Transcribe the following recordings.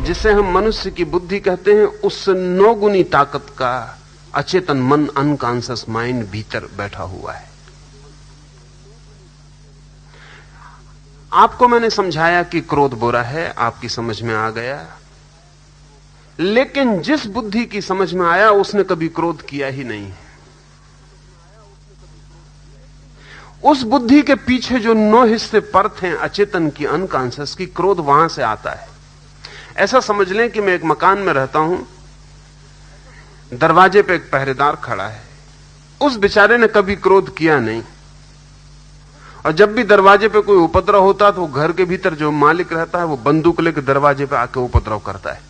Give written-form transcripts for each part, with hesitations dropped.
जिसे हम मनुष्य की बुद्धि कहते हैं, उससे 9 गुनी ताकत का अचेतन मन, अनकॉन्शियस माइंड भीतर बैठा हुआ है। आपको मैंने समझाया कि क्रोध बुरा है, आपकी समझ में आ गया। लेकिन जिस बुद्धि की समझ में आया उसने कभी क्रोध किया ही नहीं। उस बुद्धि के पीछे जो 9 हिस्से परत हैं अचेतन की, अनकॉन्शियस की, क्रोध वहां से आता है। ऐसा समझ लें कि मैं एक मकान में रहता हूं, दरवाजे पे एक पहरेदार खड़ा है। उस बेचारे ने कभी क्रोध किया नहीं, और जब भी दरवाजे पे कोई उपद्रव होता तो घर के भीतर जो मालिक रहता है वो बंदूक लेकर दरवाजे पे आके उपद्रव करता है।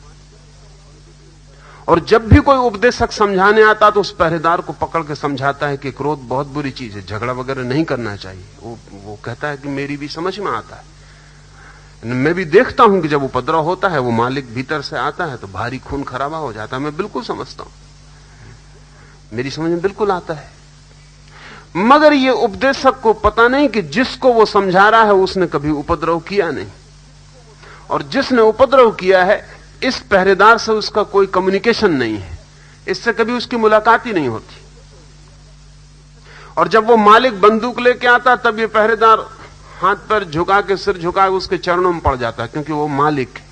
और जब भी कोई उपदेशक समझाने आता तो उस पहरेदार को पकड़ के समझाता है कि क्रोध बहुत बुरी चीज है, झगड़ा वगैरह नहीं करना चाहिए। वो कहता है कि मेरी भी समझ में आता है, मैं भी देखता हूं कि जब उपद्रव होता है वो मालिक भीतर से आता है तो भारी खून खराबा हो जाता है। मैं बिल्कुल समझता हूं, मेरी समझ में बिल्कुल आता है। मगर ये उपदेशक को पता नहीं कि जिसको वो समझा रहा है उसने कभी उपद्रव किया नहीं, और जिसने उपद्रव किया है इस पहरेदार से उसका कोई कम्युनिकेशन नहीं है, इससे कभी उसकी मुलाकात ही नहीं होती। और जब वो मालिक बंदूक लेके आता तब ये पहरेदार हाथ पर झुका के, सिर झुका के उसके चरणों में पड़ जाता है, क्योंकि वो मालिक है।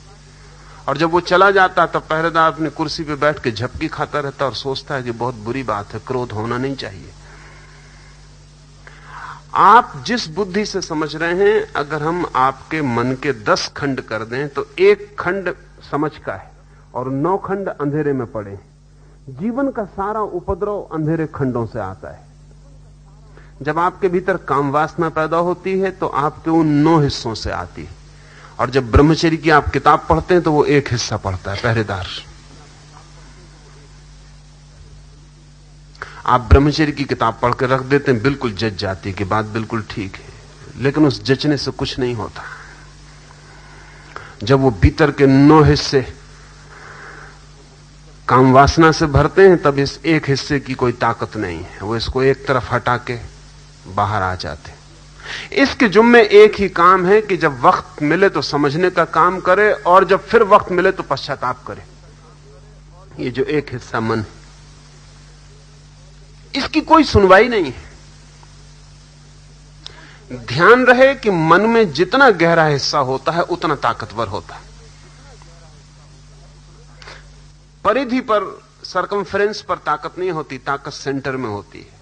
और जब वो चला जाता तब पहरेदार अपनी कुर्सी पे बैठ के झपकी खाता रहता और सोचता है कि बहुत बुरी बात है, क्रोध होना नहीं चाहिए। आप जिस बुद्धि से समझ रहे हैं, अगर हम आपके मन के 10 खंड कर दें तो 1 खंड समझ का है और 9 खंड अंधेरे में पड़े। जीवन का सारा उपद्रव अंधेरे खंडों से आता है। जब आपके भीतर काम वासना पैदा होती है तो आपके उन 9 हिस्सों से आती है, और जब ब्रह्मचर्य की आप किताब पढ़ते हैं तो वो 1 हिस्सा पढ़ता है, पहरेदार। आप ब्रह्मचर्य की किताब पढ़ के रख देते हैं, बिल्कुल जज जाती है कि बात बिल्कुल ठीक है, लेकिन उस जचने से कुछ नहीं होता। जब वो भीतर के 9 हिस्से काम वासना से भरते हैं तब इस 1 हिस्से की कोई ताकत नहीं है, वो इसको एक तरफ हटा के बाहर आ जाते। इसके जुम्मे एक ही काम है कि जब वक्त मिले तो समझने का काम करे, और जब फिर वक्त मिले तो पश्चाताप करे। ये जो 1 हिस्सा मन है, इसकी कोई सुनवाई नहीं है। ध्यान रहे कि मन में जितना गहरा हिस्सा होता है उतना ताकतवर होता है। परिधि पर, सरकमफ्रेंस पर ताकत नहीं होती, ताकत सेंटर में होती है।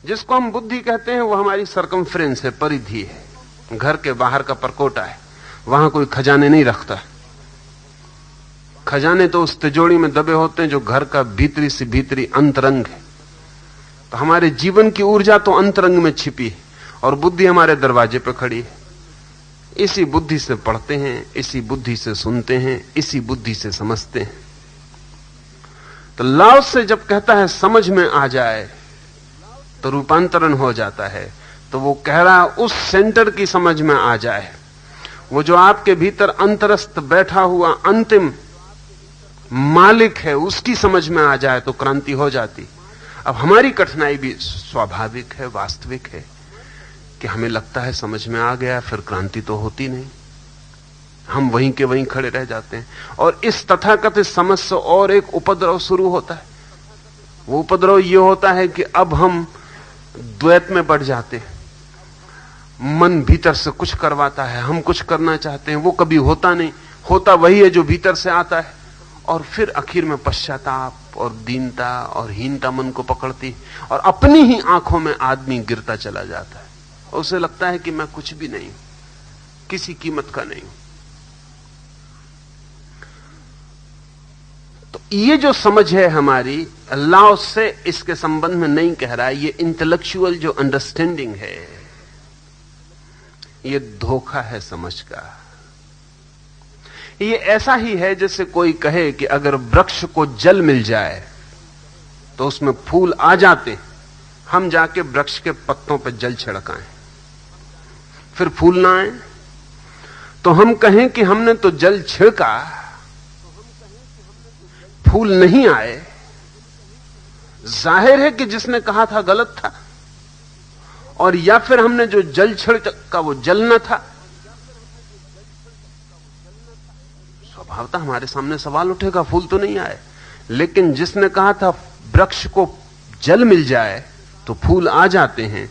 जिसको हम बुद्धि कहते हैं वो हमारी सरकमफ्रेंस है, परिधि है, घर के बाहर का परकोटा है। वहां कोई खजाने नहीं रखता। खजाने तो उस तिजोरी में दबे होते हैं जो घर का भीतरी से भीतरी अंतरंग है। तो हमारे जीवन की ऊर्जा तो अंतरंग में छिपी है, और बुद्धि हमारे दरवाजे पर खड़ी है। इसी बुद्धि से पढ़ते हैं, इसी बुद्धि से सुनते हैं, इसी बुद्धि से समझते हैं। तो लाओ से जब कहता है समझ में आ जाए तो रूपांतरण हो जाता है, तो वो कह रहा है उस सेंटर की समझ में आ जाए। वो जो आपके भीतर अंतरस्थ बैठा हुआ अंतिम मालिक है उसकी समझ में आ जाए तो क्रांति हो जाती। अब हमारी कठिनाई भी स्वाभाविक है, वास्तविक है कि हमें लगता है समझ में आ गया, फिर क्रांति तो होती नहीं, हम वहीं के वहीं खड़े रह जाते हैं। और इस तथाकथित समझ से और एक उपद्रव शुरू होता है। वो उपद्रव ये होता है कि अब हम द्वैत में बढ़ जाते हैं। मन भीतर से कुछ करवाता है, हम कुछ करना चाहते हैं, वो कभी होता नहीं, होता वही है जो भीतर से आता है। और फिर आखिर में पश्चाताप और दीनता और हीनता मन को पकड़ती, और अपनी ही आंखों में आदमी गिरता चला जाता है। उसे लगता है कि मैं कुछ भी नहीं हूं, किसी कीमत का नहीं हूं। तो ये जो समझ है हमारी, अल्लाह से इसके संबंध में नहीं कह रहा है। ये इंटेलेक्चुअल जो अंडरस्टैंडिंग है, ये धोखा है समझ का। ये ऐसा ही है जैसे कोई कहे कि अगर वृक्ष को जल मिल जाए तो उसमें फूल आ जाते, हम जाके वृक्ष के पत्तों पर जल छिड़काएं, फिर फूल ना आए। तो हम कहें कि हमने तो जल छिड़का, फूल नहीं आए, जाहिर है कि जिसने कहा था गलत था। और या फिर हमने जो जल छिड़का वो जल न था। स्वभावतः हमारे सामने सवाल उठेगा, फूल तो नहीं आए। लेकिन जिसने कहा था वृक्ष को जल मिल जाए तो फूल आ जाते हैं,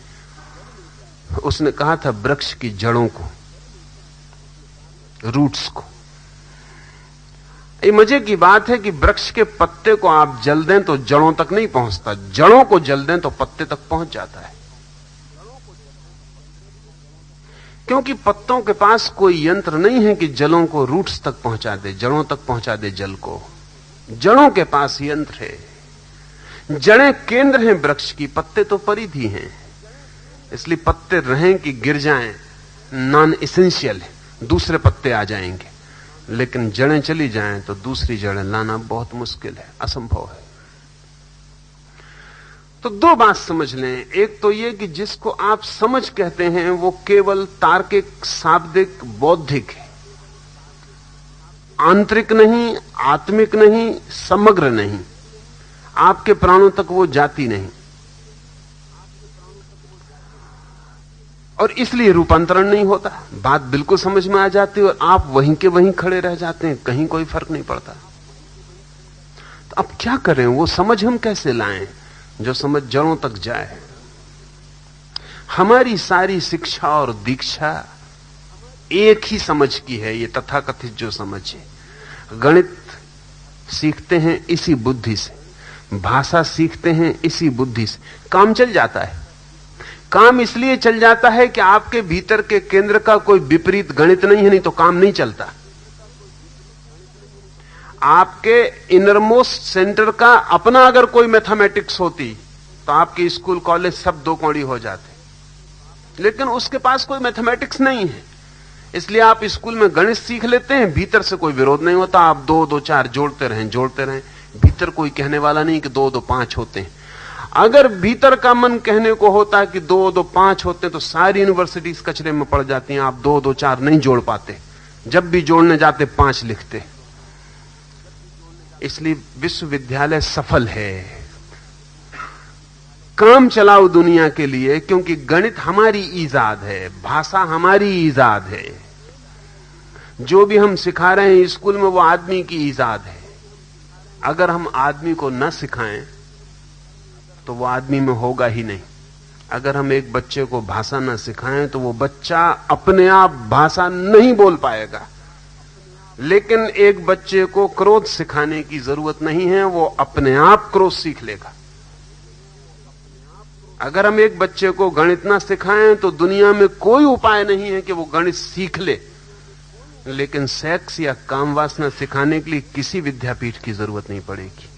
उसने कहा था वृक्ष की जड़ों को, रूट्स को। ये मजे की बात है कि वृक्ष के पत्ते को आप जल दें तो जड़ों तक नहीं पहुंचता, जड़ों को जल दें तो पत्ते तक पहुंच जाता है। क्योंकि पत्तों के पास कोई यंत्र नहीं है कि जलों को रूट्स तक पहुंचा दे, जड़ों तक पहुंचा दे जल को। जड़ों के पास यंत्र है। जड़ें केंद्र हैं वृक्ष की, पत्ते तो परिधि हैं। इसलिए पत्ते रहें कि गिर जाएं नॉन एसेंशियल है, दूसरे पत्ते आ जाएंगे। लेकिन जड़ें चली जाएं तो दूसरी जड़ें लाना बहुत मुश्किल है, असंभव है। तो दो बात समझ लें। एक तो यह कि जिसको आप समझ कहते हैं वो केवल तार्किक, शाब्दिक, बौद्धिक है, आंतरिक नहीं, आत्मिक नहीं, समग्र नहीं। आपके प्राणों तक वो जाती नहीं और इसलिए रूपांतरण नहीं होता। बात बिल्कुल समझ में आ जाती है और आप वहीं के वहीं खड़े रह जाते हैं, कहीं कोई फर्क नहीं पड़ता। तो अब क्या करें? वो समझ हम कैसे लाएं जो समझ जड़ों तक जाए? हमारी सारी शिक्षा और दीक्षा एक ही समझ की है, ये तथाकथित जो समझ है। गणित सीखते हैं इसी बुद्धि से, भाषा सीखते हैं इसी बुद्धि से। काम चल जाता है। काम इसलिए चल जाता है कि आपके भीतर के केंद्र का कोई विपरीत गणित नहीं है, नहीं तो काम नहीं चलता। आपके इनरमोस्ट सेंटर का अपना अगर कोई मैथमेटिक्स होती तो आपके स्कूल कॉलेज सब दो कौड़ी हो जाते। लेकिन उसके पास कोई मैथमेटिक्स नहीं है, इसलिए आप स्कूल में गणित सीख लेते हैं, भीतर से कोई विरोध नहीं होता। आप 2 2 4 जोड़ते रहें, भीतर कोई कहने वाला नहीं कि 2 2 5 होते हैं। अगर भीतर का मन कहने को होता कि 2 2 5 होते तो सारी यूनिवर्सिटीज कचरे में पड़ जाती हैं। आप 2 2 4 नहीं जोड़ पाते, जब भी जोड़ने जाते 5 लिखते। इसलिए विश्वविद्यालय सफल है, काम चलाओ दुनिया के लिए, क्योंकि गणित हमारी ईजाद है, भाषा हमारी ईजाद है। जो भी हम सिखा रहे हैं स्कूल में वो आदमी की ईजाद है। अगर हम आदमी को न सिखाएं तो वो आदमी में होगा ही नहीं। अगर हम एक बच्चे को भाषा न सिखाएं तो वो बच्चा अपने आप भाषा नहीं बोल पाएगा। लेकिन एक बच्चे को क्रोध सिखाने की जरूरत नहीं है, वो अपने आप क्रोध सीख लेगा। अगर हम एक बच्चे को गणित ना सिखाएं तो दुनिया में कोई उपाय नहीं है कि वो गणित सीख ले। लेकिन सेक्स या काम वासना सिखाने के लिए किसी विद्यापीठ की जरूरत नहीं पड़ेगी।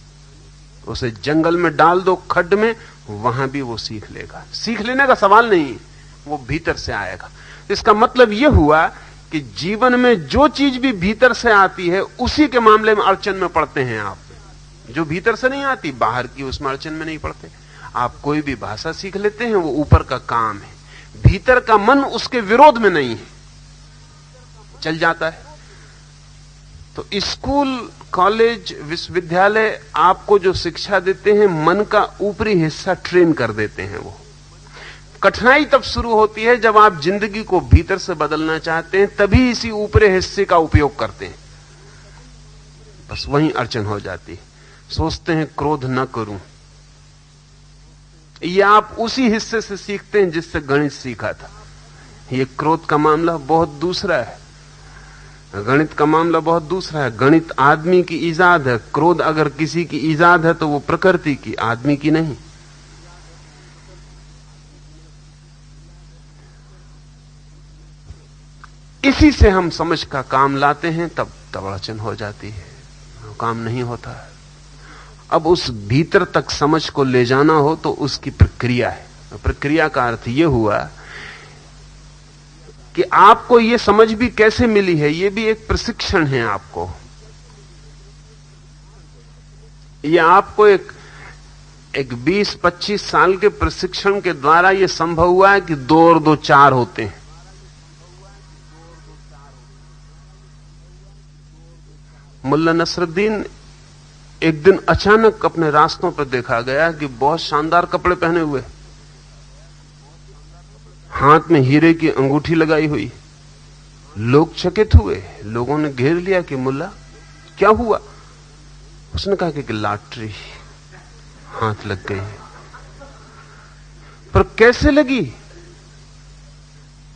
उसे जंगल में डाल दो, खड्ड में, वहां भी वो सीख लेगा। सीख लेने का सवाल नहीं, वो भीतर से आएगा। इसका मतलब यह हुआ कि जीवन में जो चीज भी भीतर से आती है उसी के मामले में अड़चन में पड़ते हैं आप। जो भीतर से नहीं आती, बाहर की, उसमें अड़चन में नहीं पड़ते। आप कोई भी भाषा सीख लेते हैं, वो ऊपर का काम है। भीतर का मन उसके विरोध में नहीं है, चल जाता है। तो स्कूल, कॉलेज, विश्वविद्यालय आपको जो शिक्षा देते हैं, मन का ऊपरी हिस्सा ट्रेन कर देते हैं। वो कठिनाई तब शुरू होती है जब आप जिंदगी को भीतर से बदलना चाहते हैं, तभी इसी ऊपरी हिस्से का उपयोग करते हैं। बस वहीं अड़चन हो जाती है। सोचते हैं क्रोध न करूं, ये आप उसी हिस्से से सीखते हैं जिससे गणित सीखा था। ये क्रोध का मामला बहुत दूसरा है, गणित का मामला बहुत दूसरा है। गणित आदमी की ईजाद है, क्रोध अगर किसी की ईजाद है तो वो प्रकृति की, आदमी की नहीं। इसी से हम समझ का काम लाते हैं, तब अड़चन हो जाती है, काम नहीं होता है। अब उस भीतर तक समझ को ले जाना हो तो उसकी प्रक्रिया है। प्रक्रिया का अर्थ यह हुआ कि आपको यह समझ भी कैसे मिली है, यह भी एक प्रशिक्षण है। आपको यह आपको एक 20-25 साल के प्रशिक्षण के द्वारा यह संभव हुआ है कि 2 और 2 4 होते हैं। मुल्ला नसरुद्दीन एक दिन अचानक अपने रास्तों पर देखा गया कि बहुत शानदार कपड़े पहने हुए, हाथ में हीरे की अंगूठी लगाई हुई। लोग चकित हुए, लोगों ने घेर लिया कि मुल्ला क्या हुआ? उसने कहा कि लॉटरी हाथ लग गई। पर कैसे लगी?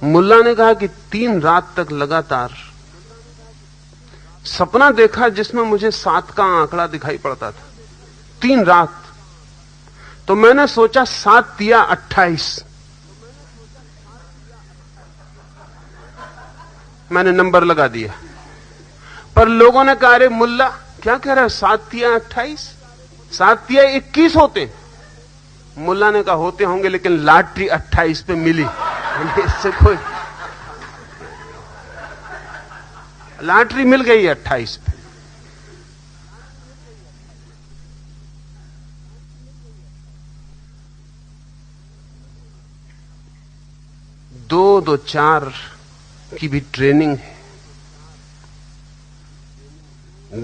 मुल्ला ने कहा कि 3 रात तक लगातार सपना देखा जिसमें मुझे 7 का आंकड़ा दिखाई पड़ता था। 3 रात। तो मैंने सोचा 7 या 28। मैंने नंबर लगा दिया। पर लोगों ने कहा, अरे मुल्ला क्या कह रहे हो, 7 या 28? 7 या 21 होते। मुल्ला ने कहा होते होंगे, लेकिन लॉटरी 28 पे मिली। इससे कोई लॉटरी मिल गई 28 पे। दो 4 की भी ट्रेनिंग है।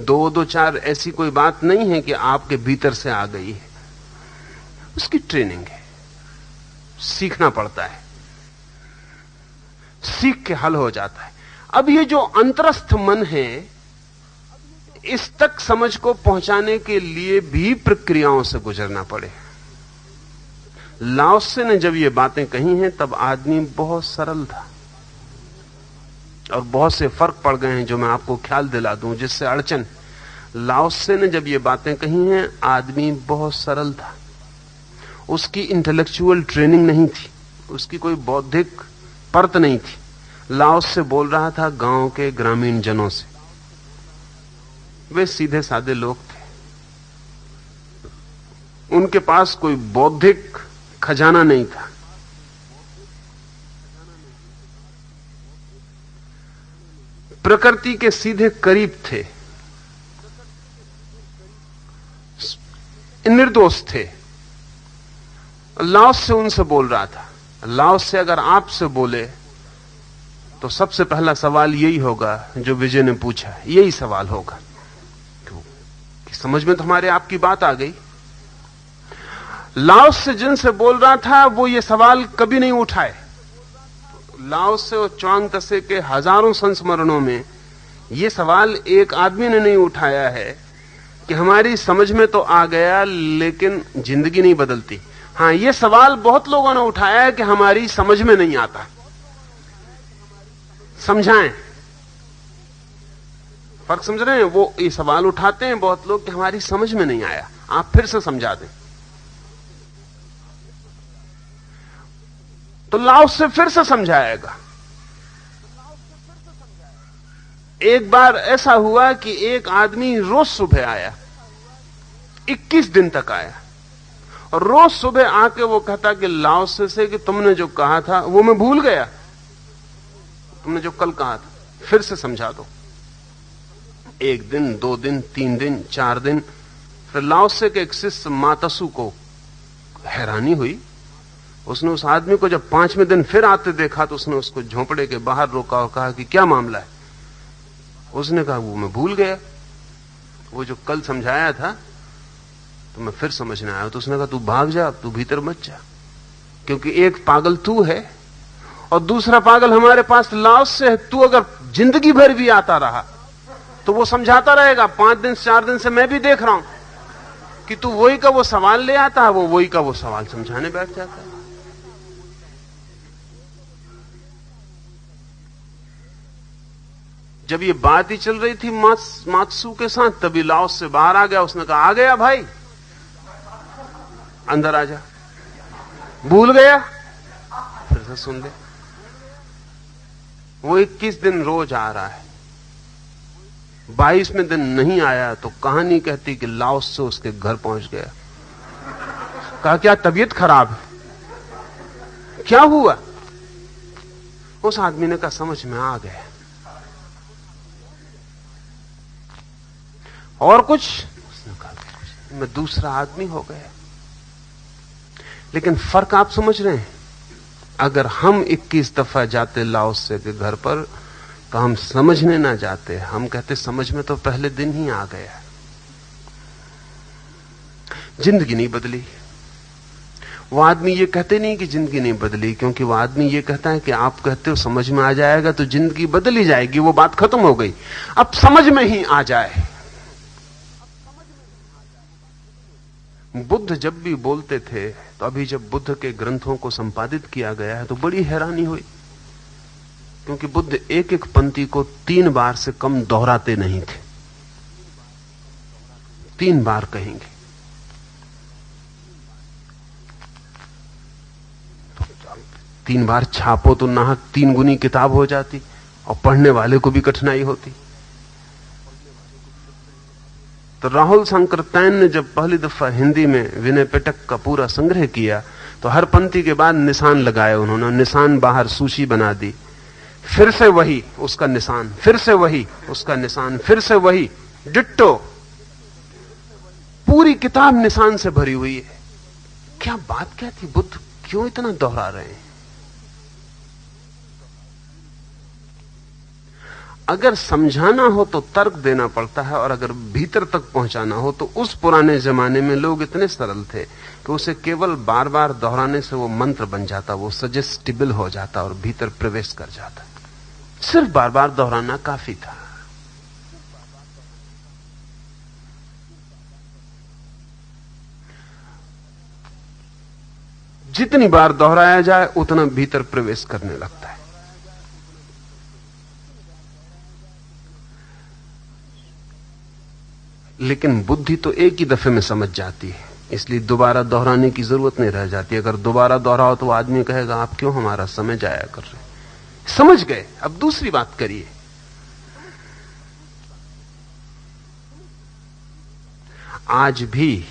2 4 ऐसी कोई बात नहीं है कि आपके भीतर से आ गई है, उसकी ट्रेनिंग है। सीखना पड़ता है, सीख के हल हो जाता है। अब ये जो अंतरस्थ मन है, इस तक समझ को पहुंचाने के लिए भी प्रक्रियाओं से गुजरना पड़े। लाओ त्से ने जब ये बातें कही हैं तब आदमी बहुत सरल था, और बहुत से फर्क पड़ गए हैं जो मैं आपको ख्याल दिला दूं, जिससे अड़चन। लाओ त्से ने जब ये बातें कही हैं, आदमी बहुत सरल था। उसकी इंटेलेक्चुअल ट्रेनिंग नहीं थी, उसकी कोई बौद्धिक परत नहीं थी। लाओ त्से बोल रहा था गांव के ग्रामीण जनों से। वे सीधे साधे लोग थे, उनके पास कोई बौद्धिक खजाना नहीं था। प्रकृति के सीधे करीब थे, निर्दोष थे। लाओ त्से उनसे बोल रहा था। लाओ त्से अगर आपसे बोले तो सबसे पहला सवाल यही होगा जो विजय ने पूछा, यही सवाल होगा। क्यों? कि समझ में तो हमारे आपकी बात आ गई। लाओ त्से जिनसे बोल रहा था वो ये सवाल कभी नहीं उठाए। लाओ त्से और च्वांग त्से के हजारों संस्मरणों में ये सवाल एक आदमी ने नहीं उठाया है कि हमारी समझ में तो आ गया लेकिन जिंदगी नहीं बदलती। हां, ये सवाल बहुत लोगों ने उठाया है कि हमारी समझ में नहीं आता, समझाएं। फर्क समझ रहे हैं? वो ये सवाल उठाते हैं बहुत लोग कि हमारी समझ में नहीं आया, आप फिर से समझा दें। तो लाओ त्से फिर से समझाएगा। एक बार ऐसा हुआ कि एक आदमी रोज सुबह आया, 21 दिन तक आया, और रोज सुबह आके वो कहता कि लाओ त्से से कि तुमने जो कहा था वो मैं भूल गया, तुमने जो कल कहा था फिर से समझा दो। 1 दिन, 2 दिन, 3 दिन, 4 दिन। फिर लाओ त्से के एक शिष्य मातसु को हैरानी हुई। उसने उस आदमी को जब 5वें दिन फिर आते देखा तो उसने उसको झोंपड़े के बाहर रोका और कहा कि क्या मामला है? उसने कहा वो मैं भूल गया, वो जो कल समझाया था तो मैं फिर समझने आया। तो उसने कहा तू भाग जा, तू भीतर मत जा, क्योंकि एक पागल तू है और दूसरा पागल हमारे पास लाओ त्से है। तू अगर जिंदगी भर भी आता रहा तो वो समझाता रहेगा। 5 दिन 4 दिन से मैं भी देख रहा हूं कि तू वही का वो सवाल ले आता है, वो वही का वो सवाल समझाने बैठ जाता है। जब ये बात ही चल रही थी मात्सु के साथ, तभी लाओ त्से बाहर आ गया। उसने कहा आ गया भाई, अंदर आ जा। भूल गया? फिर से सुन ले। वो 21 दिन रोज आ रहा है, 22वें दिन नहीं आया तो कहानी कहती कि लाओ त्से उसके घर पहुंच गया। कहा क्या तबीयत खराब है? क्या हुआ? उस आदमी ने कहा समझ में आ गया। और कुछ? उसने कहा मैं दूसरा आदमी हो गया। लेकिन फर्क आप समझ रहे हैं? अगर हम 21 दफा जाते लाओ त्से के घर पर तो हम समझने ना जाते, हम कहते समझ में तो पहले दिन ही आ गया। जिंदगी नहीं बदली। वो आदमी ये कहते नहीं कि जिंदगी नहीं बदली, क्योंकि वो आदमी ये कहता है कि आप कहते हो समझ में आ जाएगा तो जिंदगी बदल ही जाएगी, वो बात खत्म हो गई। अब समझ में ही आ जाए बुद्ध जब भी बोलते थे, तो अभी जब बुद्ध के ग्रंथों को संपादित किया गया है तो बड़ी हैरानी हुई, क्योंकि बुद्ध एक एक पंक्ति को 3 बार से कम दोहराते नहीं थे। 3 बार कहेंगे। तो 3 बार छापो तो नाहक 3 गुनी किताब हो जाती और पढ़ने वाले को भी कठिनाई होती। तो राहुल शंकरतैन ने जब पहली दफा हिंदी में विनय पिटक का पूरा संग्रह किया, तो हर पंक्ति के बाद निशान लगाए उन्होंने। निशान बाहर सूची बना दी, फिर से वही उसका निशान, फिर से वही उसका निशान, फिर से वही डिट्टो। पूरी किताब निशान से भरी हुई है। क्या बात क्या थी? बुद्ध क्यों इतना दोहरा रहे हैं? अगर समझाना हो तो तर्क देना पड़ता है, और अगर भीतर तक पहुंचाना हो तो उस पुराने जमाने में लोग इतने सरल थे कि उसे केवल बार बार दोहराने से वो मंत्र बन जाता, वो सजेस्टिबल हो जाता और भीतर प्रवेश कर जाता। सिर्फ बार बार दोहराना काफी था। जितनी बार दोहराया जाए उतना भीतर प्रवेश करने लगता है। लेकिन बुद्धि तो एक ही दफे में समझ जाती है, इसलिए दोबारा दोहराने की जरूरत नहीं रह जाती। अगर दोबारा दोहराओ तो आदमी कहेगा आप क्यों हमारा समय जाया कर रहे? समझ गए, अब दूसरी बात करिए। आज भी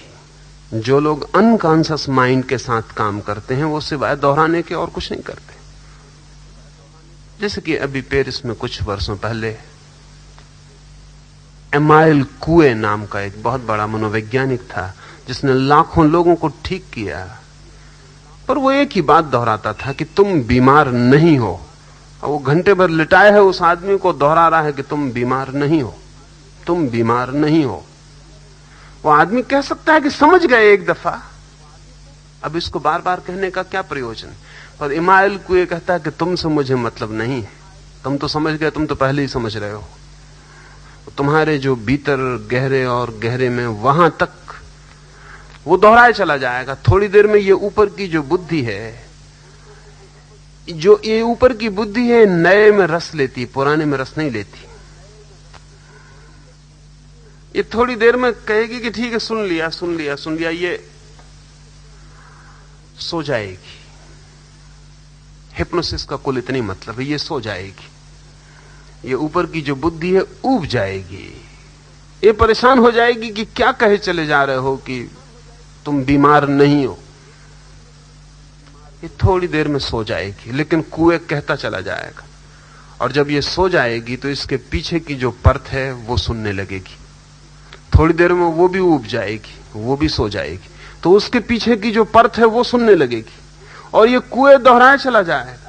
जो लोग अनकॉन्शियस माइंड के साथ काम करते हैं वो सिवाय दोहराने के और कुछ नहीं करते। जैसे कि अभी पेरिस में कुछ वर्षों पहले एमाइल कुए नाम का एक बहुत बड़ा मनोवैज्ञानिक था, जिसने लाखों लोगों को ठीक किया, पर वो एक ही बात दोहराता था कि तुम बीमार नहीं हो। और वो घंटे भर लिटाए है उस आदमी को दोहरा रहा है कि तुम बीमार नहीं हो, तुम बीमार नहीं हो। वो आदमी कह सकता है कि समझ गए एक दफा, अब इसको बार बार कहने का क्या प्रयोजन? और इमाइल कुए कहता है कि तुमसे मुझे मतलब नहीं है, तुम तो समझ गए, तुम तो पहले ही समझ रहे हो। तुम्हारे जो भीतर गहरे और गहरे में, वहां तक वो दोहराया चला जाएगा। थोड़ी देर में ये ऊपर की जो बुद्धि है, जो ये ऊपर की बुद्धि है, नए में रस लेती, पुराने में रस नहीं लेती। ये थोड़ी देर में कहेगी कि ठीक है, सुन लिया सुन लिया सुन लिया, ये सो जाएगी। हिप्नोसिस का कुल इतनी मतलब है, ये सो जाएगी। ये ऊपर की जो बुद्धि है ऊब जाएगी, ये परेशान हो जाएगी कि क्या कहे चले जा रहे हो कि तुम बीमार नहीं हो। ये थोड़ी देर में सो जाएगी, लेकिन कुएं कहता चला जाएगा। और जब ये सो जाएगी तो इसके पीछे की जो परत है वो सुनने लगेगी। थोड़ी देर में वो भी ऊब जाएगी, वो भी सो जाएगी, तो उसके पीछे की जो परत है वो सुनने लगेगी। और ये कुएं दोहराया चला जाएगा।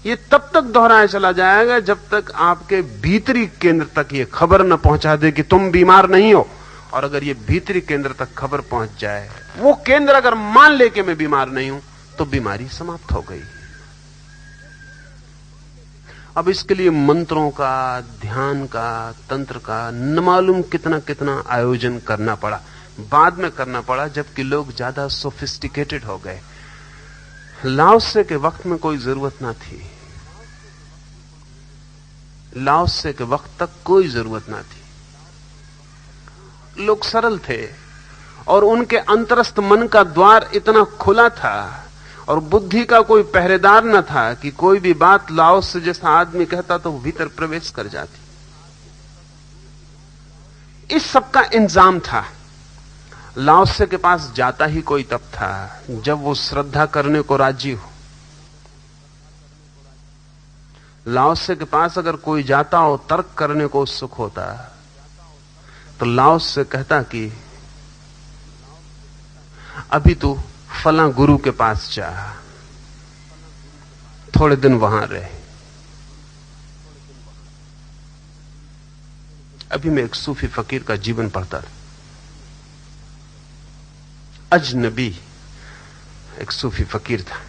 ये तब तक दोहराया चला जाएगा जब तक आपके भीतरी केंद्र तक ये खबर न पहुंचा दे कि तुम बीमार नहीं हो। और अगर ये भीतरी केंद्र तक खबर पहुंच जाए, वो केंद्र अगर मान ले कि मैं बीमार नहीं हूं, तो बीमारी समाप्त हो गई। अब इसके लिए मंत्रों का, ध्यान का, तंत्र का न मालूम कितना कितना आयोजन करना पड़ा। बाद में करना पड़ा जबकि लोग ज्यादा सोफिस्टिकेटेड हो गए। लाओसे के वक्त में कोई जरूरत ना थी। लाओसे के वक्त तक कोई जरूरत ना थी। लोग सरल थे और उनके अंतरस्थ मन का द्वार इतना खुला था और बुद्धि का कोई पहरेदार न था कि कोई भी बात लाओसे जैसा आदमी कहता तो भीतर प्रवेश कर जाती। इस सब का इंतजाम था। लाओसे के पास जाता ही कोई तब था जब वो श्रद्धा करने को राजी हो। लाओसे के पास अगर कोई जाता हो तर्क करने को उत्सुक होता, तो लाओसे कहता कि अभी तू फला गुरु के पास जा, थोड़े दिन वहां रहे। अभी मैं एक सूफी फकीर का जीवन पढ़ता था। अजनबी एक सूफी फकीर था।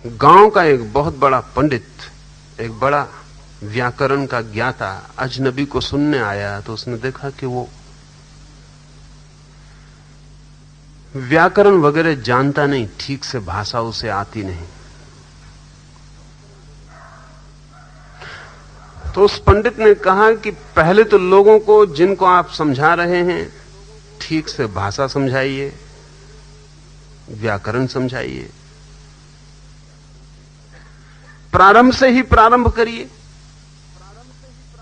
गांव का एक बहुत बड़ा पंडित, एक बड़ा व्याकरण का ज्ञाता अजनबी को सुनने आया तो उसने देखा कि वो व्याकरण वगैरह जानता नहीं, ठीक से भाषा उसे आती नहीं। तो उस पंडित ने कहा कि पहले तो लोगों को जिनको आप समझा रहे हैं ठीक से भाषा समझाइए, व्याकरण समझाइए, प्रारंभ से ही प्रारंभ करिए।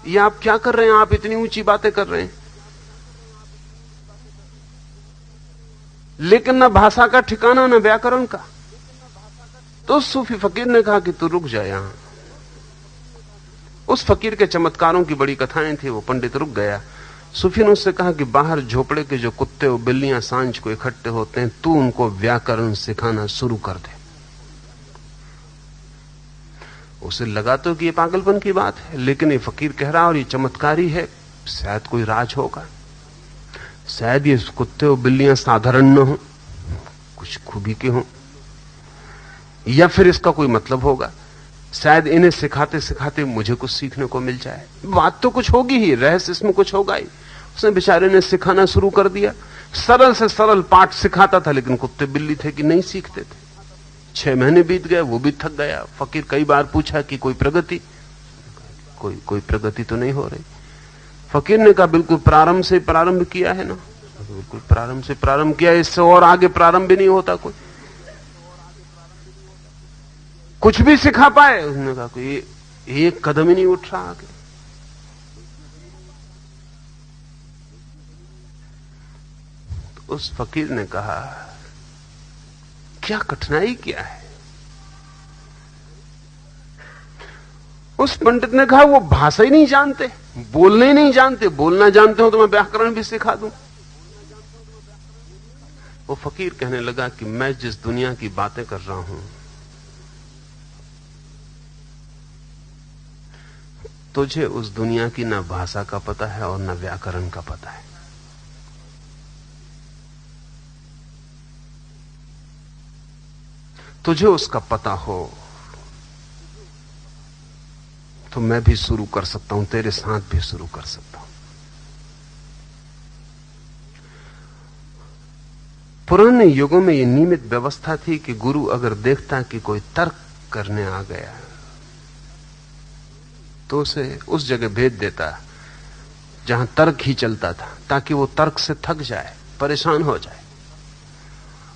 ये आप क्या कर रहे हैं? आप इतनी ऊंची बातें कर रहे हैं, लेकिन ना भाषा का ठिकाना ना व्याकरण का। तो उस सूफी फकीर ने कहा कि तू रुक जा यहां। उस फकीर के चमत्कारों की बड़ी कथाएं थी, वो पंडित रुक गया। सूफी ने उससे कहा कि बाहर झोपड़े के जो कुत्ते और बिल्लियां सांझ को इकट्ठे होते हैं, तू उनको व्याकरण सिखाना शुरू कर दे। उसे लगा तो कि ये पागलपन की बात है, लेकिन ये फकीर कह रहा और ये चमत्कारी है, शायद कोई राज होगा, शायद ये कुत्ते और बिल्लियां साधारण न हो, कुछ खूबी के हों, या फिर इसका कोई मतलब होगा। शायद इन्हें सिखाते सिखाते मुझे कुछ सीखने को मिल जाए। बात तो कुछ होगी ही, रहस्य इसमें कुछ होगा ही। उसने बेचारे ने सिखाना शुरू कर दिया। सरल से सरल पाठ सिखाता था, लेकिन कुत्ते बिल्ली थे कि नहीं सीखते थे। 6 महीने बीत गए, वो भी थक गया। फकीर कई बार पूछा कि कोई प्रगति, कोई प्रगति तो नहीं हो रही। फकीर ने कहा बिल्कुल प्रारंभ से प्रारंभ किया है ना, बिल्कुल प्रारंभ से प्रारंभ किया, इससे और आगे प्रारंभ भी नहीं होता। कोई कुछ भी सिखा पाए? उसने कहा कोई एक कदम ही नहीं उठ रहा आगे। तो उस फकीर ने कहा क्या कठिनाई क्या है? उस पंडित ने कहा वो भाषा ही नहीं जानते, बोलने ही नहीं जानते। बोलना जानते हो तो मैं व्याकरण भी सिखा दूं। वो फकीर कहने लगा कि मैं जिस दुनिया की बातें कर रहा हूं, तुझे उस दुनिया की ना भाषा का पता है और ना व्याकरण का पता है। तुझे उसका पता हो तो मैं भी शुरू कर सकता हूं, तेरे साथ भी शुरू कर सकता हूं। पुराने युगों में यह नियमित व्यवस्था थी कि गुरु अगर देखता कि कोई तर्क करने आ गया तो उसे उस जगह भेज देता जहां तर्क ही चलता था, ताकि वो तर्क से थक जाए, परेशान हो जाए,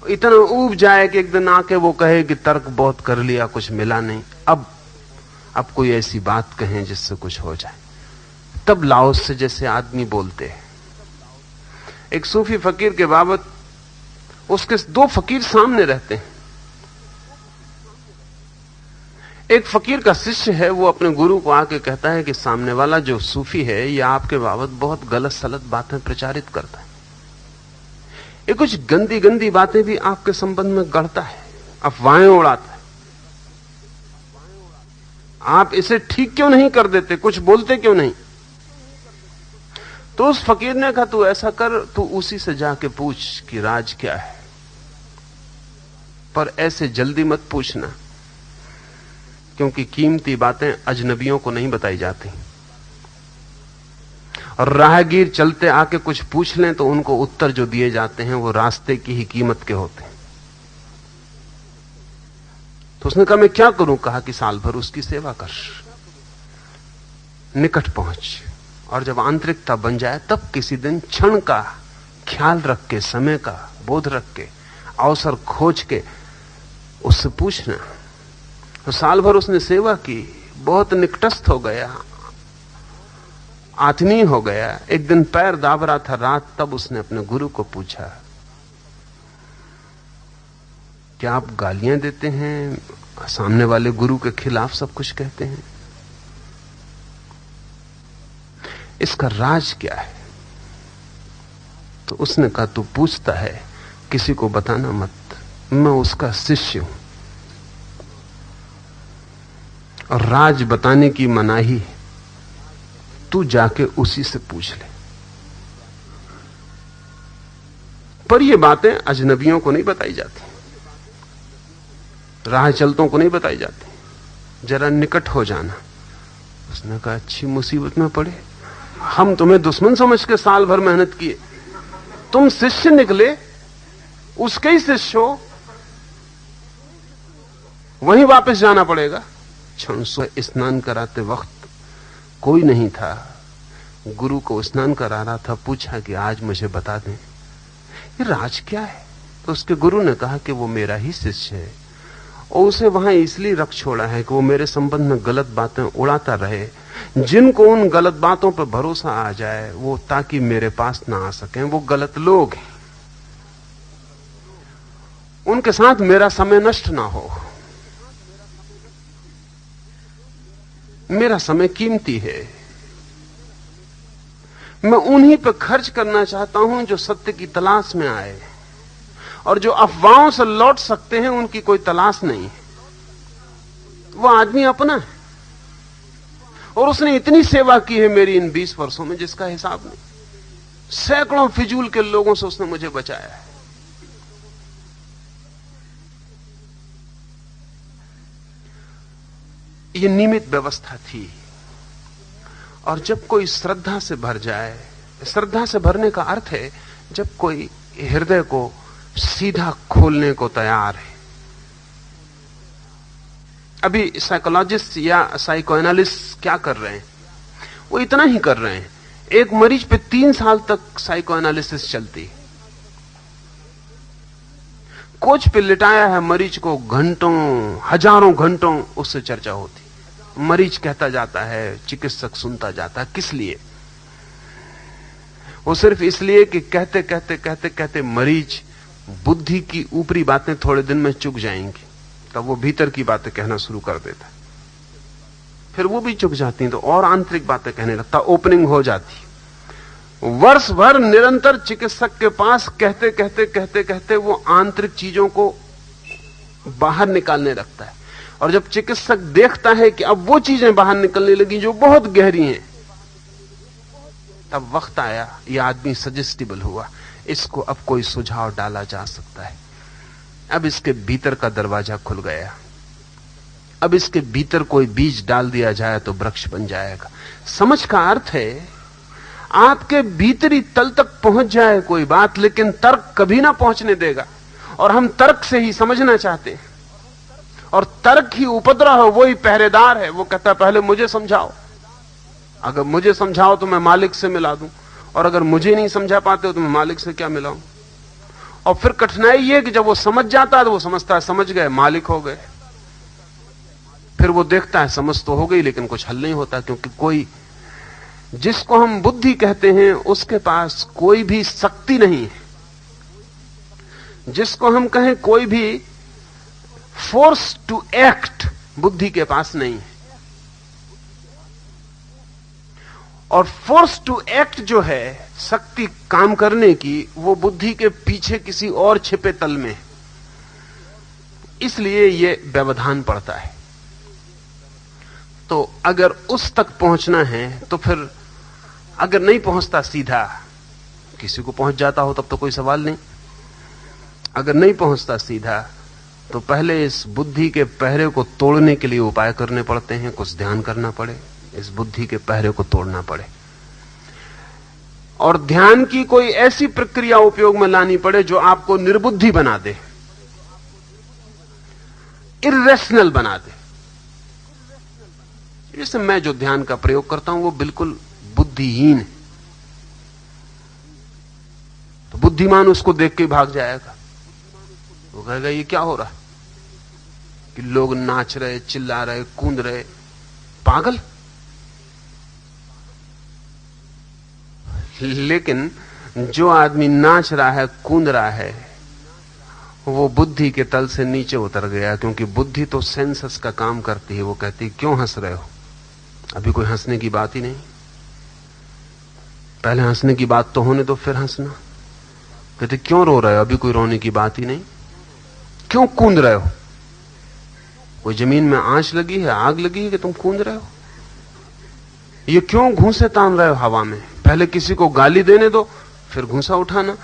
इतना ऊब जाए कि एक दिन आके वो कहे कि तर्क बहुत कर लिया, कुछ मिला नहीं, अब कोई ऐसी बात कहें जिससे कुछ हो जाए। तब लाओस से जैसे आदमी बोलते हैं। एक सूफी फकीर के बाबत उसके 2 फकीर सामने रहते हैं। एक फकीर का शिष्य है, वो अपने गुरु को आके कहता है कि सामने वाला जो सूफी है ये आपके बाबत बहुत गलत सलत बातें प्रचारित करता है, ये कुछ गंदी गंदी बातें भी आपके संबंध में गढ़ता है, अफवाहें उड़ाता है। आप इसे ठीक क्यों नहीं कर देते, कुछ बोलते क्यों नहीं? तो उस फकीर ने कहा तू ऐसा कर, तू उसी से जाके पूछ कि राज क्या है, पर ऐसे जल्दी मत पूछना, क्योंकि कीमती बातें अजनबियों को नहीं बताई जाती। और राहगीर चलते आके कुछ पूछ लें तो उनको उत्तर जो दिए जाते हैं वो रास्ते की ही कीमत के होते हैं। तो उसने कहा मैं क्या करूं? कहा कि साल भर उसकी सेवा कर, निकट पहुंच, और जब आंतरिकता बन जाए तब किसी दिन क्षण का ख्याल रख के, समय का बोध रख के, अवसर खोज के उससे पूछना। तो साल भर उसने सेवा की, बहुत निकटस्थ हो गया, आत्मीय हो गया। एक दिन पैर दाब रहा था रात, तब उसने अपने गुरु को पूछा क्या आप गालियां देते हैं, सामने वाले गुरु के खिलाफ सब कुछ कहते हैं, इसका राज क्या है? तो उसने कहा तू पूछता है, किसी को बताना मत, मैं उसका शिष्य हूं और राज बताने की मनाही है, तू जाके उसी से पूछ ले। पर ये बातें अजनबियों को नहीं बताई जाती, राह चलतों को नहीं बताई जाती। जरा निकट हो जाना, उसने कहा अच्छी मुसीबत में पड़े, हम तुम्हें दुश्मन समझ के साल भर मेहनत किए, तुम शिष्य निकले, उसके ही शिष्य हो, वहीं वापस जाना पड़ेगा। क्षण स्नान कराते वक्त कोई नहीं था, गुरु को स्नान करा रहा था। पूछा कि आज मुझे बता दें ये राज क्या है। तो उसके गुरु ने कहा कि वो मेरा ही शिष्य है और उसे वहां इसलिए रख छोड़ा है कि वो मेरे संबंध में गलत बातें उड़ाता रहे। जिनको उन गलत बातों पर भरोसा आ जाए वो ताकि मेरे पास ना आ सकें, वो गलत लोग हैं, उनके साथ मेरा समय नष्ट ना हो। मेरा समय कीमती है, मैं उन्हीं पर खर्च करना चाहता हूं जो सत्य की तलाश में आए, और जो अफवाहों से लौट सकते हैं उनकी कोई तलाश नहीं है। वो आदमी अपना है और उसने इतनी सेवा की है मेरी इन 20 वर्षों में जिसका हिसाब नहीं। सैकड़ों फिजूल के लोगों से उसने मुझे बचाया है। ये नियमित व्यवस्था थी। और जब कोई श्रद्धा से भर जाए, श्रद्धा से भरने का अर्थ है जब कोई हृदय को सीधा खोलने को तैयार है। अभी साइकोलॉजिस्ट या साइकोएनालिस्ट क्या कर रहे हैं? वो इतना ही कर रहे हैं, एक मरीज पे 3 साल तक साइकोएनालिसिस चलती। कोच पे लिटाया है मरीज को, घंटों हजारों घंटों उससे चर्चा होती। मरीज कहता जाता है, चिकित्सक सुनता जाता है। किस लिए? वो सिर्फ इसलिए कि कहते कहते कहते कहते मरीज बुद्धि की ऊपरी बातें थोड़े दिन में चुक जाएंगी, तब वो भीतर की बातें कहना शुरू कर देता है। फिर वो भी चुक जाती तो और आंतरिक बातें कहने लगता, ओपनिंग हो जाती। वर्ष भर निरंतर चिकित्सक के पास कहते कहते कहते कहते वो आंतरिक चीजों को बाहर निकालने लगता है। और जब चिकित्सक देखता है कि अब वो चीजें बाहर निकलने लगी जो बहुत गहरी हैं, तब वक्त आया, ये आदमी सजेस्टिबल हुआ, इसको अब कोई सुझाव डाला जा सकता है। अब इसके भीतर का दरवाजा खुल गया, अब इसके भीतर कोई बीज डाल दिया जाए तो वृक्ष बन जाएगा। समझ का अर्थ है आपके भीतरी तल तक पहुंच जाए कोई बात, लेकिन तर्क कभी ना पहुंचने देगा। और हम तर्क से ही समझना चाहते हैं, और तर्क ही उपद्रव है, वही पहरेदार है। वो कहता है पहले मुझे समझाओ, अगर मुझे समझाओ तो मैं मालिक से मिला दूं, और अगर मुझे नहीं समझा पाते हो तो मैं मालिक से क्या मिलाऊं। और फिर कठिनाई ये कि जब वो समझ जाता है तो वो समझता है समझ गए, मालिक हो गए। फिर वो देखता है समझ तो हो गई लेकिन कुछ हल नहीं होता, क्योंकि कोई जिसको हम बुद्धि कहते हैं उसके पास कोई भी शक्ति नहीं है। जिसको हम कहें कोई भी फोर्स टू एक्ट बुद्धि के पास नहीं है। और फोर्स टू एक्ट जो है, शक्ति काम करने की, वो बुद्धि के पीछे किसी और छिपे तल में, इसलिए ये व्यवधान पड़ता है। तो अगर उस तक पहुंचना है तो फिर अगर नहीं पहुंचता सीधा, किसी को पहुंच जाता हो तब तो कोई सवाल नहीं। अगर नहीं पहुंचता सीधा तो पहले इस बुद्धि के पहरे को तोड़ने के लिए उपाय करने पड़ते हैं, कुछ ध्यान करना पड़े, इस बुद्धि के पहरे को तोड़ना पड़े। और ध्यान की कोई ऐसी प्रक्रिया उपयोग में लानी पड़े जो आपको निर्बुद्धि बना दे, इर्रेशनल बना दे। जैसे मैं जो ध्यान का प्रयोग करता हूं वो बिल्कुल बुद्धिहीन है, तो बुद्धिमान उसको देख के भाग जाएगा। वो कहेगा ये क्या हो रहा है कि लोग नाच रहे, चिल्ला रहे, कूद रहे, पागल। लेकिन जो आदमी नाच रहा है, कूद रहा है, वो बुद्धि के तल से नीचे उतर गया, क्योंकि बुद्धि तो सेंसस का काम करती है। वो कहती क्यों हंस रहे हो, अभी कोई हंसने की बात ही नहीं, पहले हंसने की बात तो होने दो फिर हंसना। कहते क्यों रो रहे हो, अभी कोई रोने की बात ही नहीं, क्यों कूद रहे हो, कोई जमीन में आंच लगी है, आग लगी है कि तुम कूद रहे हो, ये क्यों घूंसे तान रहे हो हवा में, पहले किसी को गाली देने दो फिर घूंसा उठाना।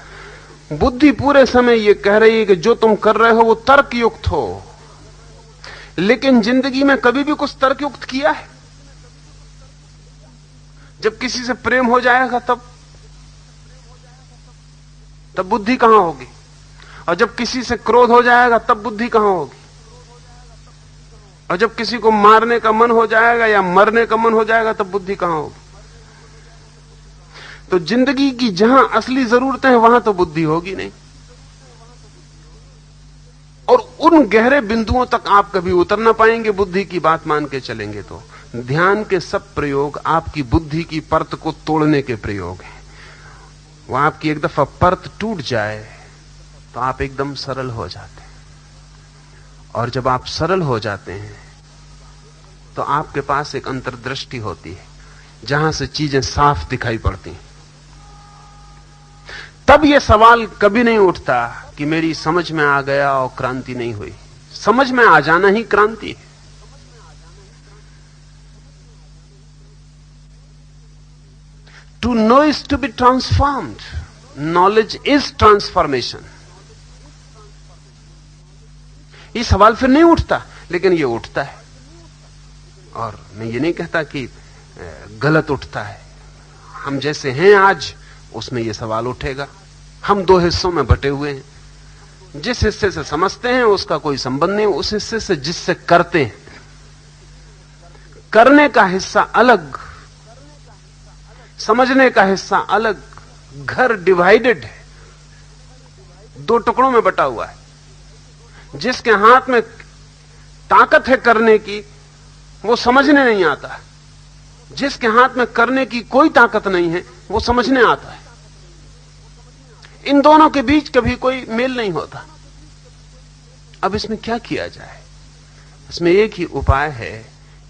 बुद्धि पूरे समय ये कह रही है कि जो तुम कर रहे हो वो तर्कयुक्त हो, लेकिन जिंदगी में कभी भी कुछ तर्कयुक्त किया है? जब किसी से प्रेम हो जाएगा तब बुद्धि कहां होगी? और जब किसी से क्रोध हो जाएगा तब बुद्धि कहां होगी? और जब किसी को मारने का मन हो जाएगा या मरने का मन हो जाएगा तब बुद्धि कहां होगी? तो जिंदगी की जहां असली जरूरतें हैं वहां तो बुद्धि होगी नहीं। और उन गहरे बिंदुओं तक आप कभी उतर ना पाएंगे बुद्धि की बात मान के चलेंगे। तो ध्यान के सब प्रयोग आपकी बुद्धि की परत को तोड़ने के प्रयोग हैं। वो आपकी एक दफा परत टूट जाए तो आप एकदम सरल हो जाते हैं। और जब आप सरल हो जाते हैं तो आपके पास एक अंतर्दृष्टि होती है जहां से चीजें साफ दिखाई पड़ती हैं। तब यह सवाल कभी नहीं उठता कि मेरी समझ में आ गया और क्रांति नहीं हुई। समझ में आ जाना ही क्रांति है। To know is to be transformed. Knowledge is transformation. ये सवाल फिर नहीं उठता, लेकिन ये उठता है। और मैं ये नहीं कहता कि गलत उठता है। हम जैसे हैं आज उसमें ये सवाल उठेगा। हम दो हिस्सों में बटे हुए हैं। जिस हिस्से से समझते हैं उसका कोई संबंध नहीं, उस हिस्से से जिससे करते हैं। करने का हिस्सा अलग, समझने का हिस्सा अलग। घर डिवाइडेड है, दो टुकड़ों में बटा हुआ है। जिसके हाथ में ताकत है करने की वो समझने नहीं आता। जिसके हाथ में करने की कोई ताकत नहीं है वो समझने आता है। इन दोनों के बीच कभी कोई मेल नहीं होता। अब इसमें क्या किया जाए? इसमें एक ही उपाय है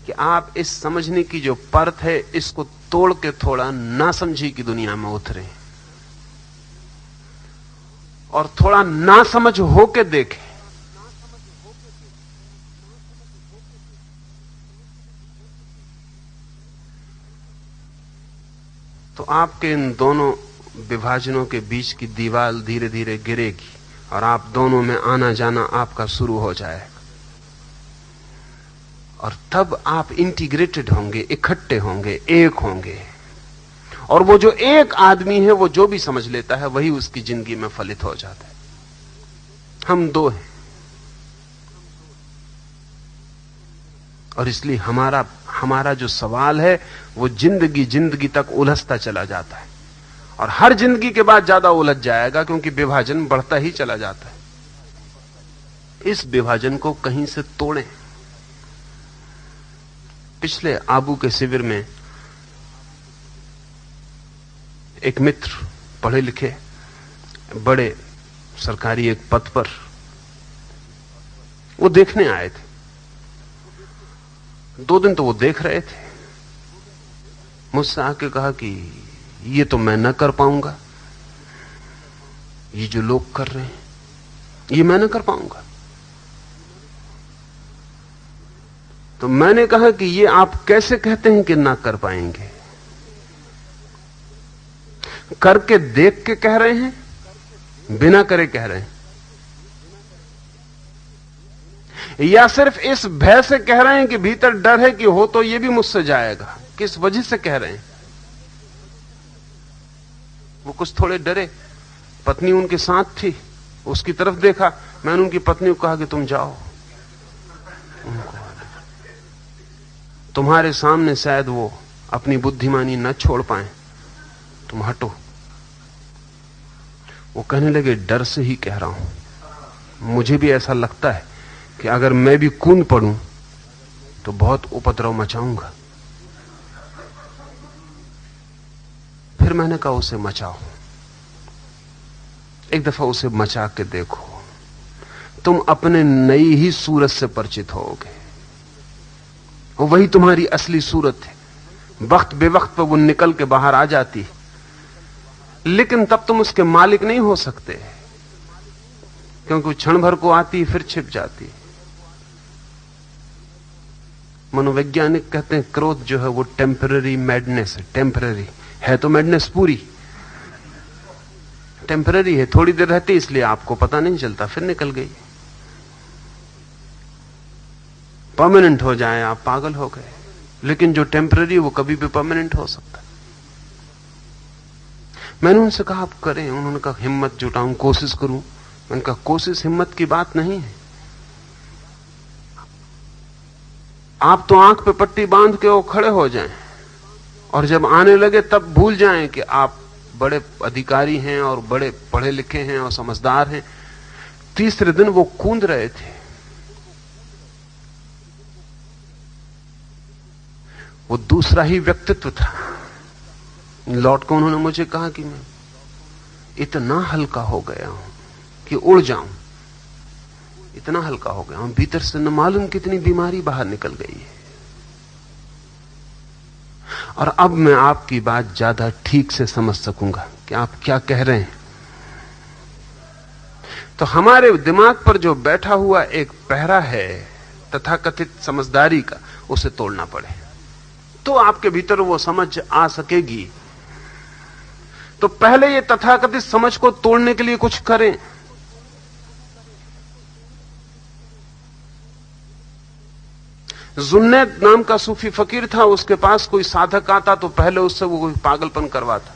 कि आप इस समझने की जो परत है इसको तोड़ के थोड़ा नासमझी की दुनिया में उतरे और थोड़ा नासमझ होके देखें। तो आपके इन दोनों विभाजनों के बीच की दीवार धीरे धीरे गिरेगी और आप दोनों में आना जाना आपका शुरू हो जाएगा। और तब आप इंटीग्रेटेड होंगे, इकट्ठे होंगे, एक होंगे। और वो जो एक आदमी है वो जो भी समझ लेता है वही उसकी जिंदगी में फलित हो जाता है। हम दो हैं और इसलिए हमारा जो सवाल है वो जिंदगी तक उलझता चला जाता है और हर जिंदगी के बाद ज्यादा उलझ जाएगा क्योंकि विभाजन बढ़ता ही चला जाता है। इस विभाजन को कहीं से तोड़ें। पिछले आबू के शिविर में एक मित्र, पढ़े लिखे, बड़े सरकारी एक पद पर, वो देखने आए थे। 2 दिन तो वो देख रहे थे। मुझसे आके कहा कि ये तो मैं न कर पाऊंगा, ये जो लोग कर रहे हैं ये मैं न कर पाऊंगा। तो मैंने कहा कि ये आप कैसे कहते हैं कि ना कर पाएंगे? करके देख के कह रहे हैं, बिना करे कह रहे हैं, या सिर्फ इस भय से कह रहे हैं कि भीतर डर है कि हो तो ये भी मुझसे जाएगा? किस वजह से कह रहे हैं? वो कुछ थोड़े डरे। पत्नी उनके साथ थी, उसकी तरफ देखा। मैंने उनकी पत्नी को कहा कि तुम जाओ, उनको तुम्हारे सामने शायद वो अपनी बुद्धिमानी न छोड़ पाए, तुम हटो। वो कहने लगे डर से ही कह रहा हूं, मुझे भी ऐसा लगता है कि अगर मैं भी कूद पड़ूं तो बहुत उपद्रव मचाऊंगा। फिर मैंने कहा उसे मचाओ, एक दफा उसे मचा के देखो, तुम अपने नई ही सूरत से परिचित होगे। वही तुम्हारी असली सूरत है। वक्त बेवक्त पर वो निकल के बाहर आ जाती, लेकिन तब तुम उसके मालिक नहीं हो सकते, क्योंकि क्षण भर को आती फिर छिप जाती। मनोवैज्ञानिक कहते हैं क्रोध जो है वो टेम्पररी मैडनेस है। टेम्पररी है तो मैडनेस पूरी टेम्पररी है, थोड़ी देर रहती इसलिए आपको पता नहीं चलता, फिर निकल गई। परमानेंट हो जाए आप पागल हो गए, लेकिन जो टेम्पररी वो कभी भी परमानेंट हो सकता। मैंने उनसे कहा आप करें। उन्होंने कहा हिम्मत जुटाऊं, कोशिश करूं। मैंने कहा कोशिश हिम्मत की बात नहीं है। आप तो आंख पे पट्टी बांध के वो खड़े हो जाएं और जब आने लगे तब भूल जाएं कि आप बड़े अधिकारी हैं और बड़े पढ़े लिखे हैं और समझदार हैं। तीसरे दिन वो कूद रहे थे। वो दूसरा ही व्यक्तित्व था। लौट कर उन्होंने मुझे कहा कि मैं इतना हल्का हो गया हूं कि उड़ जाऊं, इतना हल्का हो गया हूं, भीतर से न मालूम कितनी बीमारी बाहर निकल गई है। और अब मैं आपकी बात ज्यादा ठीक से समझ सकूंगा कि आप क्या कह रहे हैं। तो हमारे दिमाग पर जो बैठा हुआ एक पहरा है तथाकथित समझदारी का, उसे तोड़ना पड़े तो आपके भीतर वो समझ आ सकेगी। तो पहले ये तथाकथित समझ को तोड़ने के लिए कुछ करें। जुन्नैद नाम का सूफी फकीर था, उसके पास कोई साधक आता तो पहले उससे वो कोई पागलपन करवाता,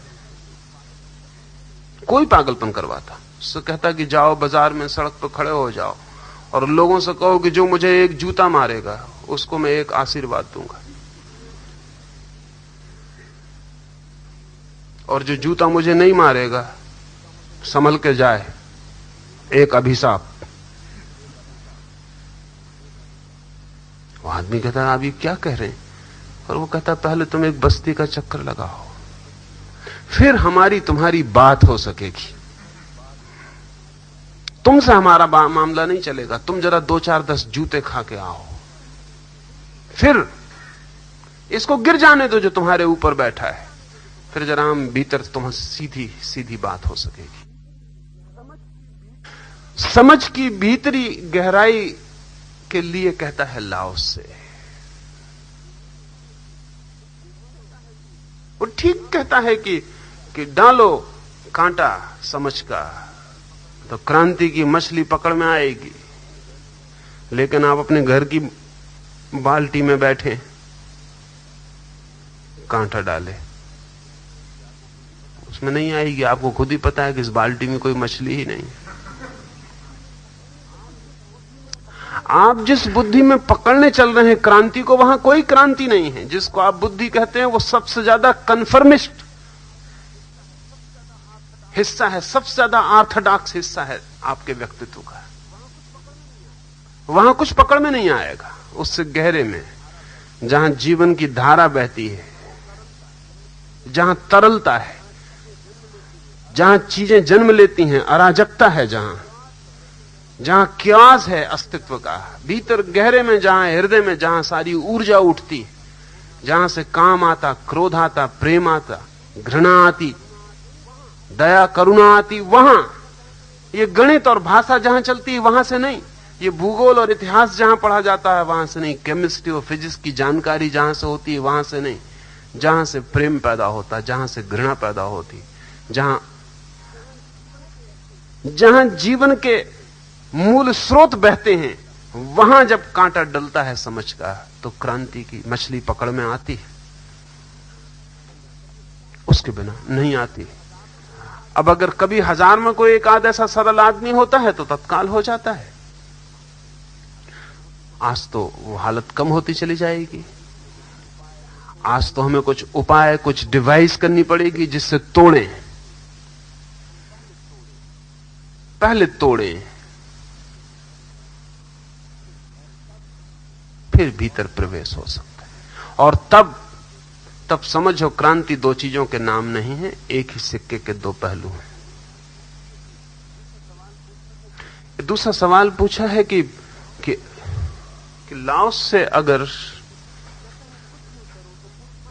कोई पागलपन करवाता। उससे कहता कि जाओ बाजार में सड़क पर खड़े हो जाओ और लोगों से कहो कि जो मुझे एक जूता मारेगा उसको मैं एक आशीर्वाद दूंगा, और जो जूता मुझे नहीं मारेगा संभल के जाए, एक अभिशाप। वो आदमी कहता है आप ये क्या कह रहे हैं? और वो कहता पहले तुम एक बस्ती का चक्कर लगाओ, फिर हमारी तुम्हारी बात हो सकेगी। तुमसे हमारा मामला नहीं चलेगा, तुम जरा 2-4-10 जूते खा के आओ, फिर इसको गिर जाने दो जो तुम्हारे ऊपर बैठा है, फिर जरा हम भीतर तुम्हारी सीधी सीधी बात हो सकेगी। समझ की भीतरी गहराई के लिए कहता है लाओस से। वो ठीक कहता है कि डालो कांटा समझ का तो क्रांति की मछली पकड़ में आएगी, लेकिन आप अपने घर की बाल्टी में बैठे कांटा डाले उसमें नहीं आएगी। आपको खुद ही पता है कि इस बाल्टी में कोई मछली ही नहीं। आप जिस बुद्धि में पकड़ने चल रहे हैं क्रांति को, वहां कोई क्रांति नहीं है। जिसको आप बुद्धि कहते हैं वो सबसे ज्यादा कन्फर्मिस्ट हिस्सा है, सबसे ज्यादा ऑर्थोडॉक्स हिस्सा है आपके व्यक्तित्व का। वहां कुछ पकड़ में नहीं आएगा। उससे गहरे में जहां जीवन की धारा बहती है, जहां तरलता है, जहां चीजें जन्म लेती हैं, अराजकता है, जहां क्यास है अस्तित्व का, भीतर गहरे में जहां हृदय में जहां सारी ऊर्जा उठती है, जहां से काम आता, क्रोध आता, प्रेम आता, घृणा आती, दया करुणा आती, वहां ये गणित और भाषा जहां चलती है वहां से नहीं, ये भूगोल और इतिहास जहां पढ़ा जाता है वहां से नहीं, केमिस्ट्री और फिजिक्स की जानकारी जहां से होती है वहां से नहीं, जहां से प्रेम पैदा होता, जहां से घृणा पैदा होती, जहां जीवन के मूल स्रोत बहते हैं, वहां जब कांटा डलता है समझ का तो क्रांति की मछली पकड़ में आती है, उसके बिना नहीं आती। अब अगर कभी 1000 में कोई एक आध ऐसा सरल आदमी होता है तो तत्काल हो जाता है। आज तो वो हालत कम होती चली जाएगी। आज तो हमें कुछ उपाय, कुछ डिवाइस करनी पड़ेगी जिससे तोड़ें, पहले तोड़ें, फिर भीतर प्रवेश हो सकता है। और तब समझो क्रांति दो चीजों के नाम नहीं है, एक ही सिक्के के दो पहलू हैं। दूसरा सवाल पूछा है कि लाओस से अगर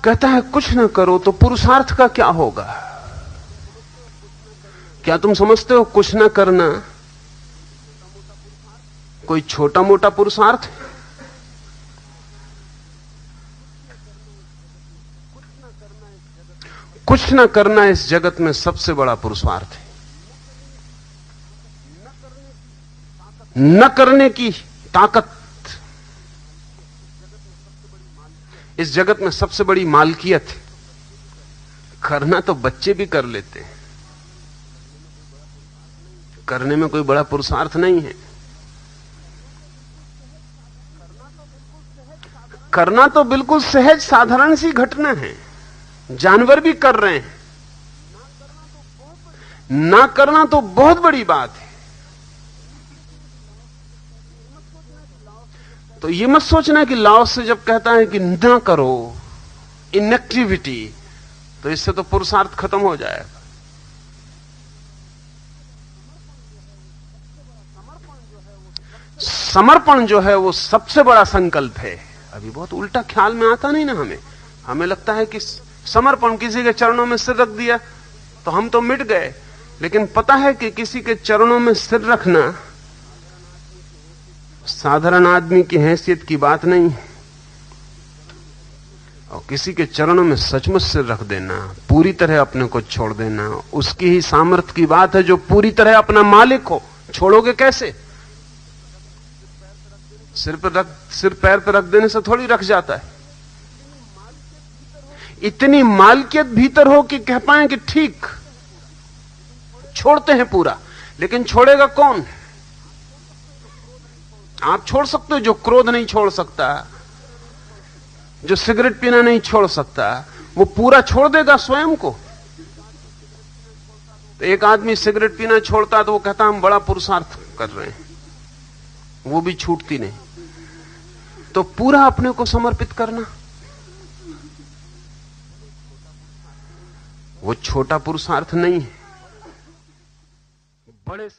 कहता है कुछ ना करो तो पुरुषार्थ का क्या होगा? क्या तुम समझते हो कुछ ना करना कोई छोटा मोटा पुरुषार्थ है? कुछ ना करना इस जगत में सबसे बड़ा पुरुषार्थ है। न करने की ताकत इस जगत में सबसे बड़ी मालकियत है। करना तो बच्चे भी कर लेते हैं, करने में कोई बड़ा पुरुषार्थ नहीं है। करना तो बिल्कुल सहज साधारण सी घटना है, जानवर भी कर रहे हैं। ना करना तो बहुत बड़ी बात है। तो ये मत सोचना कि लाओस से जब कहता है कि ना करो, इनएक्टिविटी, तो इससे तो पुरुषार्थ खत्म हो जाएगा। समर्पण जो है वो सबसे बड़ा संकल्प है। अभी बहुत उल्टा ख्याल में आता नहीं ना हमें लगता है कि समर्पण, किसी के चरणों में सिर रख दिया तो हम तो मिट गए। लेकिन पता है कि किसी के चरणों में सिर रखना साधारण आदमी की हैसियत की बात नहीं है। और किसी के चरणों में सचमुच सिर रख देना, पूरी तरह अपने को छोड़ देना, उसकी ही सामर्थ्य की बात है जो पूरी तरह अपना मालिक हो। छोड़ोगे कैसे? सिर पैर पर रख देने से थोड़ी रख जाता है। इतनी मालकियत भीतर हो कि कह पाए कि ठीक, छोड़ते हैं पूरा। लेकिन छोड़ेगा कौन? आप छोड़ सकते हो, जो क्रोध नहीं छोड़ सकता, जो सिगरेट पीना नहीं छोड़ सकता, वो पूरा छोड़ देगा स्वयं को। तो एक आदमी सिगरेट पीना छोड़ता तो वो कहता हम बड़ा पुरुषार्थ कर रहे हैं, वो भी छूटती नहीं। तो पूरा अपने को समर्पित करना वो छोटा पुरुषार्थ नहीं है, बड़े से